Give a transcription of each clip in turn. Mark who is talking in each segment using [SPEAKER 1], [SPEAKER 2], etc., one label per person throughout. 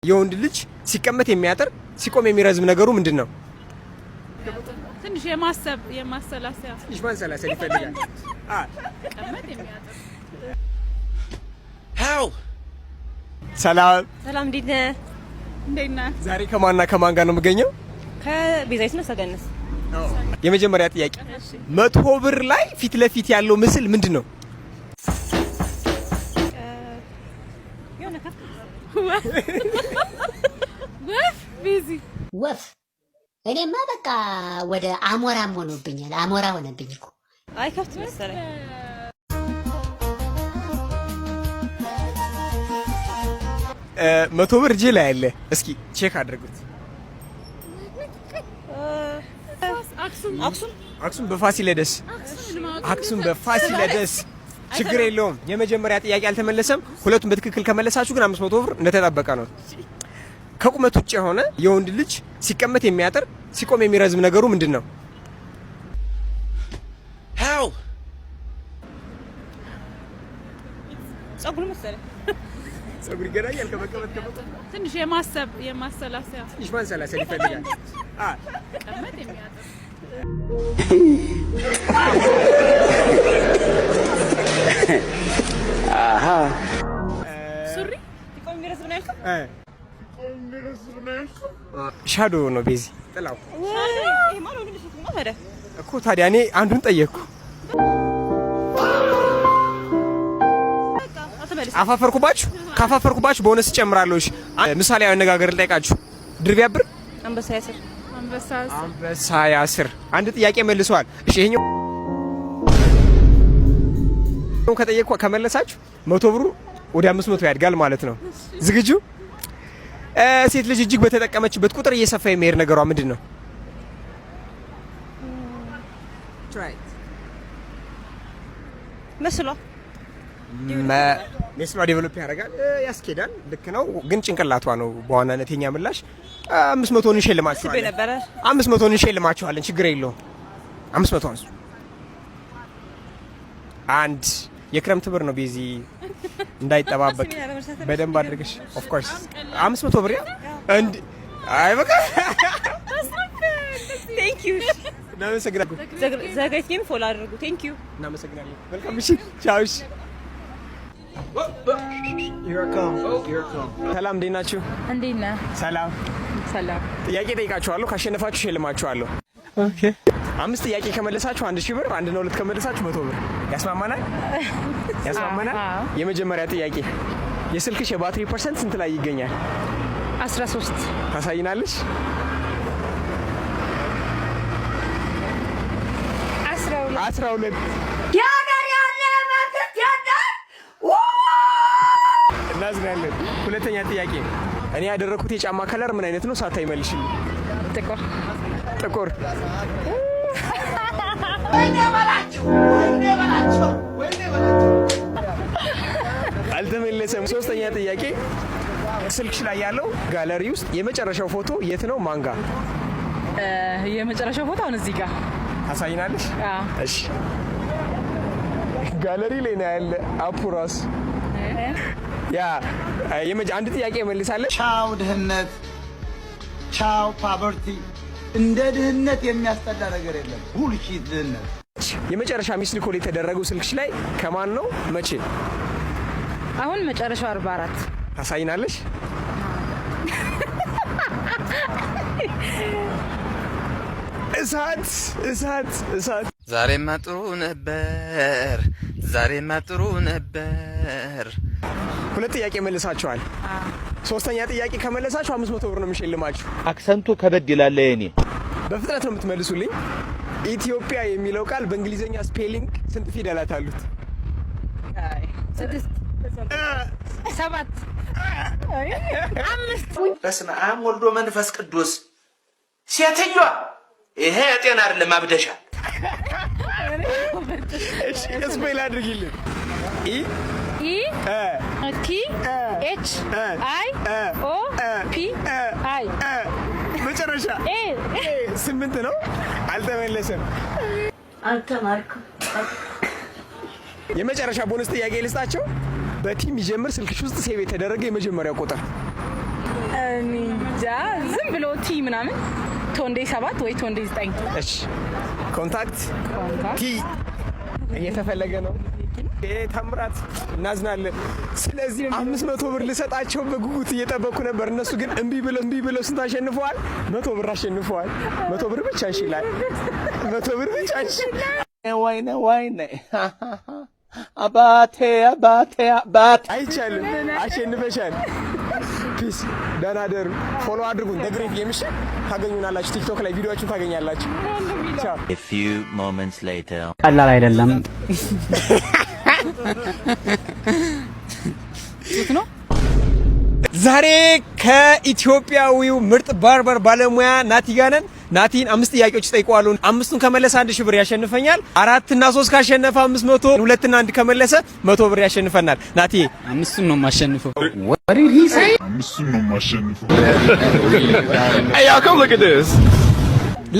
[SPEAKER 1] የወንድ ልጅ ሲቀመጥ የሚያጠር ሲቆም የሚረዝም ነገሩ ምንድነው?
[SPEAKER 2] ትንሽ የማሰላሰያ
[SPEAKER 1] ትንሽ ማንሰላሰል ይፈልጋል።
[SPEAKER 2] ሲቀመጥ የሚያጠር
[SPEAKER 1] ሰላም
[SPEAKER 3] እንዴት ነህ?
[SPEAKER 2] እንዴት ነህ?
[SPEAKER 1] ዛሬ ከማንና ከማን ጋር ነው የምገኘው?
[SPEAKER 3] ከቤዛዊት ነው ሰገነስ።
[SPEAKER 1] የመጀመሪያ ጥያቄ 100 ብር ላይ ፊት ለፊት ያለው ምስል ምንድነው?
[SPEAKER 2] ወፍ ቢዚ
[SPEAKER 4] ወፍ እኔማ በቃ ወደ አሞራም ሆኖብኛል። አሞራ ሆነብኝ እኮ።
[SPEAKER 3] አይ ከፍት መሰለኝ።
[SPEAKER 1] 100 ብር እጄ ላይ አለ። እስኪ ቼክ አድርጉት። አክሱም በፋሲለደስ አክሱም በፋሲለደስ ችግር የለውም። የመጀመሪያ ጥያቄ አልተመለሰም። ሁለቱም በትክክል ከመለሳችሁ ግን 500 ብር እንደተጠበቀ ነው። ከቁመት ውጭ የሆነ የወንድ ልጅ ሲቀመጥ የሚያጠር ሲቆም የሚረዝም ነገሩ ምንድነው?
[SPEAKER 3] ጸጉር መሰለኝ።
[SPEAKER 1] ጸጉር ይገናኛል ከመቀመጥ
[SPEAKER 2] ትንሽ የማሰላሰያ
[SPEAKER 1] ትንሽ ማንሰላሰል ይፈልጋል።
[SPEAKER 2] ሲቀመጥ የሚያጠር ሱሪ
[SPEAKER 3] ሲቆም የሚረዝም ነው ያልከው?
[SPEAKER 1] ሻዶ ነው ቤዚ ጥላው
[SPEAKER 3] ይሄ ማለት ነው ልጅ ነው
[SPEAKER 1] እኮ። ታዲያ እኔ አንዱን ጠየቅኩ። አፋፈርኩባችሁ። ካፋፈርኩባችሁ ቦነስ ጨምራለሁ። እሺ ምሳሌያዊ አነጋገር ልጠይቃችሁ። ድር ቢያብር
[SPEAKER 3] አንበሳ ያስር።
[SPEAKER 1] አንበሳ ያስር። አንድ ጥያቄ መልሰዋል። እሺ ይሄኛው ከጠየቅኩ ከመለሳችሁ 100 ብሩ ወደ 500 ያድጋል ማለት ነው። ዝግጁ? ሴት ልጅ እጅግ በተጠቀመችበት ቁጥር እየሰፋ የሚሄድ ነገሯ ምንድን ነው? መስሏ ዴቨሎፕ ያደርጋል፣ ያስኬዳል። ልክ ነው፣ ግን ጭንቅላቷ ነው በዋናነት የኛ ምላሽ። 500 እንሸልማችኋለን። 500 እንሸልማችኋለን። ችግር የለውም። 500 አንሱ። አንድ የክረምት ብር ነው ቤዚ እንዳይጠባበቅ በደንብ አድርገሽ። ኦፍ ኮርስ 500 ብር ያ እንድ አይ በቃ
[SPEAKER 3] ቴንክ ዩ።
[SPEAKER 1] እናመሰግናለን።
[SPEAKER 3] ዘጋይቴን ፎሎ አድርጉ። ቴንክ ዩ።
[SPEAKER 1] እናመሰግናለን። መልካም ምሽት። ቻው። ሰላም እንዴት ናችሁ?
[SPEAKER 2] እንዴት ነህ?
[SPEAKER 1] ሰላም። ጥያቄ ጠይቃችኋለሁ። ካሸነፋችሁ ሸልማችኋለሁ። ኦኬ 5 ጥያቄ ከመለሳችሁ 1000 ብር፣ 1 እና 2 ከመለሳችሁ 100 ብር። ያስማማናል? የመጀመሪያ ጥያቄ የስልክሽ የባትሪ ፐርሰንት ስንት ላይ ይገኛል?
[SPEAKER 2] 13
[SPEAKER 1] ታሳይናለሽ? 12 እናዝናለን። ሁለተኛ ጥያቄ እኔ ያደረኩት የጫማ ከለር ምን አይነት ነው? ሳታይ መልሽልኝ። ጥቁር። አልተመለሰም። ሶስተኛ ጥያቄ ስልክሽ ላይ ያለው ጋለሪ ውስጥ የመጨረሻው ፎቶ የት ነው? ማንጋ?
[SPEAKER 2] የመጨረሻው ፎቶ አሁን እዚህ ጋር
[SPEAKER 1] ታሳይናለሽ? እሺ ጋለሪ ላይ ነው ያለ። አፑ ራሱ ያ አንድ ጥያቄ መልሳለሽ።
[SPEAKER 5] ቻው ድህነት፣ ቻው ፖቨርቲ። እንደ ድህነት የሚያስጠላ ነገር የለም። ቡልሺት ድህነት።
[SPEAKER 1] የመጨረሻ ሚስድ ኮል የተደረገው ስልክሽ ላይ ከማን ነው? መቼ?
[SPEAKER 2] አሁን መጨረሻው 44
[SPEAKER 1] ታሳይናለሽ? እሳት።
[SPEAKER 6] ዛሬማ ጥሩ ነበር።
[SPEAKER 1] ሁለት ጥያቄ መልሳችኋል። ሶስተኛ ጥያቄ ከመለሳችሁ 500 ብር ነው የምሸልማችሁ።
[SPEAKER 7] አክሰንቱ ከበድ ይላል። የኔ
[SPEAKER 1] በፍጥነት ነው የምትመልሱልኝ። ኢትዮጵያ የሚለው ቃል በእንግሊዘኛ ስፔሊንግ ስንት ፊደላት አሉት?
[SPEAKER 2] 6 7 5
[SPEAKER 6] በስመ አብ ወልዶ መንፈስ ቅዱስ። ሴትዮዋ ይሄ የጤና አይደለም፣ አብደሻል።
[SPEAKER 1] እሺ ስፔል አድርጊልን። ኢ
[SPEAKER 2] ቲ ኤች አይ ኦ ፒ አይ
[SPEAKER 1] መጨረሻ 8 ነው። አልተመለሰም።
[SPEAKER 4] አልተማርኩም።
[SPEAKER 1] የመጨረሻ ቦነስ ጥያቄ ልስጣቸው። በቲ የሚጀምር ስልክሽ ውስጥ ሴቭ የተደረገ የመጀመሪያው ቁጥር
[SPEAKER 2] ቲ ምናምን ቶንዴ 7 ወይ ቶንዴ 9።
[SPEAKER 1] እሺ ኮንታክት ቲ እየተፈለገ ነው። ታምራት እናዝናለን። ስለዚህ 500 ብር ልሰጣቸው በጉጉት እየጠበኩ ነበር። እነሱ ግን እምቢ ብለው ስንት አሸንፈዋል? 100 ብር አሸንፈዋል። 100 ብር ብቻ ይችላል። 100 ብር ብቻ ይችላል።
[SPEAKER 7] ወይኔ አባቴ
[SPEAKER 1] አይቻልም። አሸንፈሻል። ፒስ ደህና ደሩ። ፎሎ አድርጉን። ደግሬት ጌምሽ ታገኙናላችሁ። ቲክቶክ ላይ ቪዲዮዎችን ታገኛላችሁ። ቻው።
[SPEAKER 7] A few moments later
[SPEAKER 8] ቀላል አይደለም።
[SPEAKER 2] ነው
[SPEAKER 1] ዛሬ ከኢትዮጵያዊው ምርጥ ባርበር ባለሙያ ናቲ ጋር ነን። ናቲን 5 ጥያቄዎች ጠይቀዋለሁ። 5ቱን ከመለሰ 1000 ብር ያሸንፈኛል። 4 እና 3 ካሸነፈ 500፣ 2 እና 1 ከመለሰ 100 ብር ያሸንፈናል። ናቲ
[SPEAKER 8] 5ቱን ነው የማሸንፈው።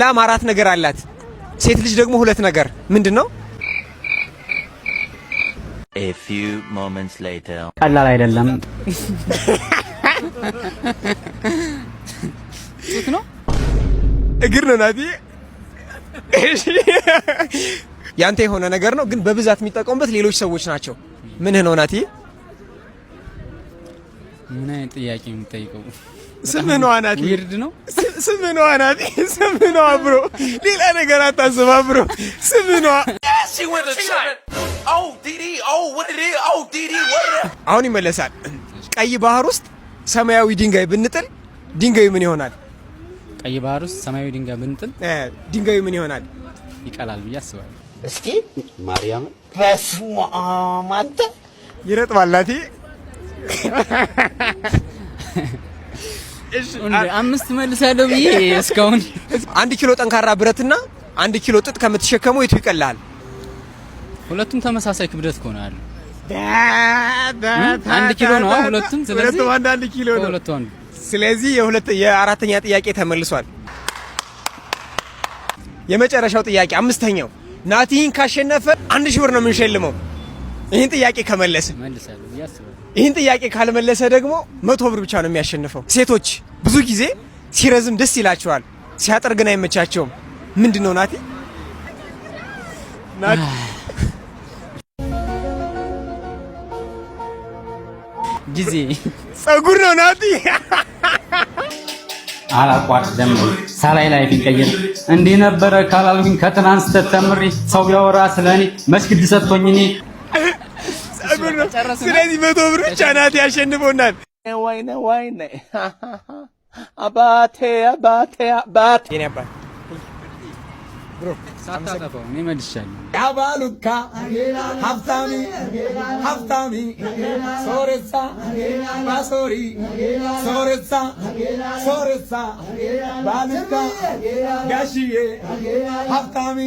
[SPEAKER 1] ላም 4 ነገር አላት። ሴት ልጅ ደግሞ 2 ነገር ምንድነው?
[SPEAKER 7] A few moments later
[SPEAKER 8] ቀላል አይደለም።
[SPEAKER 2] ነው
[SPEAKER 1] እግር ነው ናቲ። ያንተ የሆነ ነገር ነው ግን በብዛት የሚጠቀሙበት ሌሎች ሰዎች ናቸው። ምንህ ነው ናቲ?
[SPEAKER 8] ምን አይነት ጥያቄ ነው የምትጠይቀው?
[SPEAKER 1] ስምህ ነው ናቲ።
[SPEAKER 8] ዊርድ ነው።
[SPEAKER 1] ስምህ ነው ናቲ። ስምህ ነው ብሮ። ሌላ ነገር አታስብ ብሮ። ስምህ ነው። አሁን ይመለሳል። ቀይ ባህር ውስጥ ሰማያዊ ድንጋይ ብንጥል ድንጋዩ ምን ይሆናል?
[SPEAKER 8] ቀይ ባህር ውስጥ ሰማያዊ ድንጋይ ብንጥል
[SPEAKER 1] ድንጋዩ ምን ይሆናል?
[SPEAKER 8] ይቀላል ብዬ አስባለሁ።
[SPEAKER 5] እስኪ ማርያም በስመ አብ አንተ
[SPEAKER 1] ይረጥባል ናቲ።
[SPEAKER 8] እንዴ 5 መልሳለሁ ብዬ እስካሁን
[SPEAKER 1] 1 ኪሎ ጠንካራ ብረትና 1 ኪሎ ጥጥ ከምትሸከመው የቱ ይቀላል?
[SPEAKER 8] ሁለቱም ተመሳሳይ ክብደት ከሆነ አለ 1 ኪሎ ነው ሁለቱም። ስለዚህ
[SPEAKER 1] ሁለቱም 1 ኪሎ ነው።
[SPEAKER 8] ሁለቱም
[SPEAKER 1] ስለዚህ የአራተኛ ጥያቄ ተመልሷል። የመጨረሻው ጥያቄ 5ኛው ናቲን ካሸነፈ 1000 ብር ነው የምንሸልመው። ይህን ጥያቄ ከመለሰ
[SPEAKER 8] መልሳለሁ ብዬ አስባለሁ።
[SPEAKER 1] ይህን ጥያቄ ካልመለሰ ደግሞ 100 ብር ብቻ ነው የሚያሸንፈው። ሴቶች ብዙ ጊዜ ሲረዝም ደስ ይላቸዋል፣ ሲያጠር ግን አይመቻቸውም። ምንድነው ናቲ?
[SPEAKER 8] ጊዜ
[SPEAKER 1] ጸጉር ነው ናቲ።
[SPEAKER 8] አላቋርጥ ደም ሳላይ ላይ ቢቀየር እንዲህ ነበረ ካላልኩኝ ከትናንት ተተምሬ ሰው ቢያወራ ስለኔ መስጊድ ሰጥቶኝ እኔ
[SPEAKER 1] ጸጉር ነው። ስለዚህ 100 ብር ብቻ ናቲ ያሸንፈውናል።
[SPEAKER 7] ወይኔ አባቴ
[SPEAKER 1] የኔ አባት ብሮ
[SPEAKER 8] ሳታጠፋው እኔ መልሻለሁ።
[SPEAKER 1] ያባሉካ ሀብታሚ ሶሬሳ ባሶሪ ሶሬሳ ባሉካ ጋሽዬ ሀብታሚ